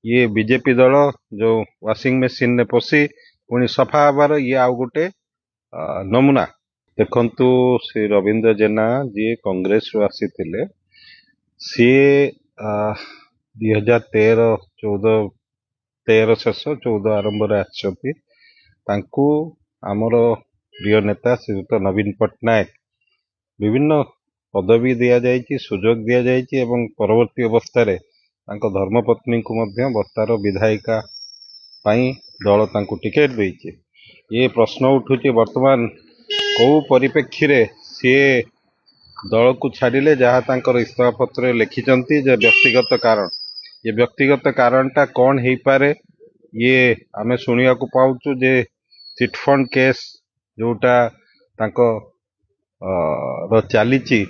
ये बीजेपी दल जो वाशिंग मेसीन ने पशि पुणी सफा हबार ये आउ गोटे नमूना देखंतु श्री रविंद्र जेना जी कांग्रेस रु आसीथिले सी 2013 शेष 14 आरंभ आछंती तांकू आमर प्रिय नेता श्रीयुत नवीन पट्टनायक विभिन्न पदवी दिया जायछि सुजोग दिया जायछि एवं परवर्ती अवस्था रे तांको धर्मपत्नी को मध्य बस्तार विधायिका पाई दल तांको टिकेट देइछि। ये प्रश्न उठुछि वर्तमान कौ परिप्रेक्षी रे सी दल को छाड़िले जहाँ तांकर इस्तीफा पत्र लिखिचंती जे व्यक्तिगत कारण ये व्यक्तिगत कारणटा कौन हो पारे ये आमे शुणिया को पाउचु जे चिटफंड केस जोटा तांको चलीची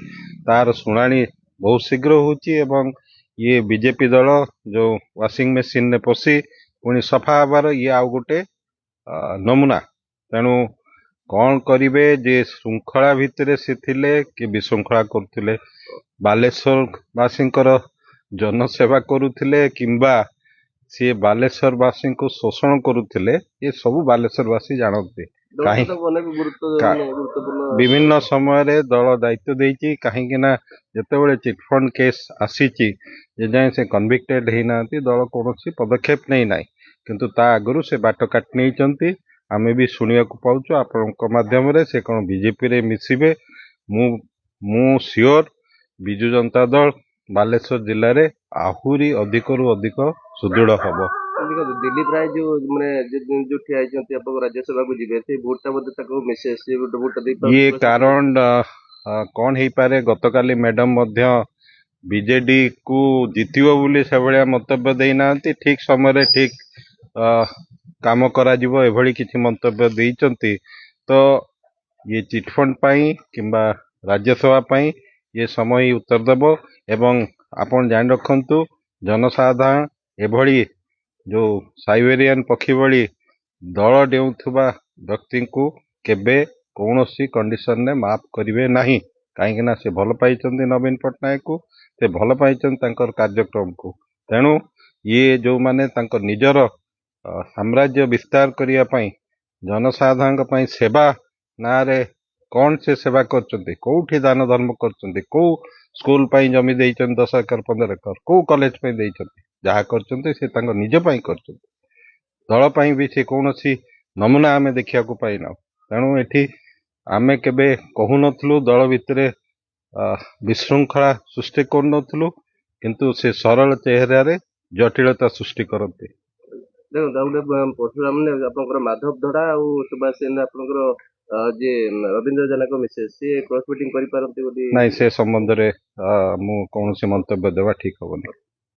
तार शुणाणी बहुत शीघ्र होची एवं ये बीजेपी दल जो वाशिंग मेसीन ने पशि पुणी सफा हबार ये आउ गोटे नमूना तेणु कौन करिवे जे श्रृंखला भितर से थिले कि विशृंखला करथिले बालेश्वर वासींकर जनसेवा करुथिले किंबा सी बालेश्वर वासी को शोषण करुथिले ये सब बालेश्वर वासी जानते विभिन्न समय रे दल दायित्व देइछि कहीं ना जेतेबेले चिटफंड केस आसीछि जे जाय से कन्विक्टेड हे नांती दल कोनोसी पदक्षेप नै नाइ किंतु ता आगरु से बाट काट नैचंती आमे भी शुणिया को पाउछु आपनक माध्यम रे से कोन बीजेपी रे मिसिबे मु श्योर बिजु जनता दल बालेश्वर जिले रे आहुरी अधिक रु अधिक सुदृढ़ हबो। दिलीप राय जो माने जो ठिया आइचंती आपन राज्यसभा को जिबे से वोटटा बदे ताको मेसेज से वोट दे ये कारण कौन हो पारे गतकाली मैडम मध्य बीजेडी को जितिबो बोली से भलिया मंतव्य देई नांती ठीक समय रे ठीक काम करा जिवो एभली किछि मंतव्य देइचंती तो ये चिटफंड पाई किंबा राज्यसभा पाई ये समय उत्तर देबो एवं आपण जान रखंतु जनसाधारण एभली जो साइबेरियन पक्षी भली दल डेउथुबा व्यक्ति को केबे कौनसी कंडीशन ने माफ करिवे नाही कहीं ना से भल पाइचंती नवीन पट्टनायक को से भल पाइचंती तांकर कार्यक्रम को तेणु ये जो माने तांकर निजर साम्राज्य विस्तार करिया पाई जनसाधारण पाई सेवा ना रे कौन से सेवा करचंती कोठी दान धर्म करचंती को स्कूल पाई जमी देइचंती 10 एकर 15 एकर को कॉलेज पाई देइचंती जहाँ करचंती से तांकर निज पाई करचंती दल पाई भी से कौनसी नमूना आमे देखिया को पाइना तेणु एठी आमे केबे कहु नथलु दल भितरे विशृंखला सृष्टि कर नथलु किंतु से सरल चेहरा रे जटिलता सृष्टि करते देखो परशुराम ने आपनकर माधव धड़ा और सुभाष सेन आपनकर जे रविंद्र जेना को मिसेस से क्रॉस मीटिंग करि पारंती बोली नहीं से संबंध रे मु कौन से मंतव्य देवा ठीक होबनी।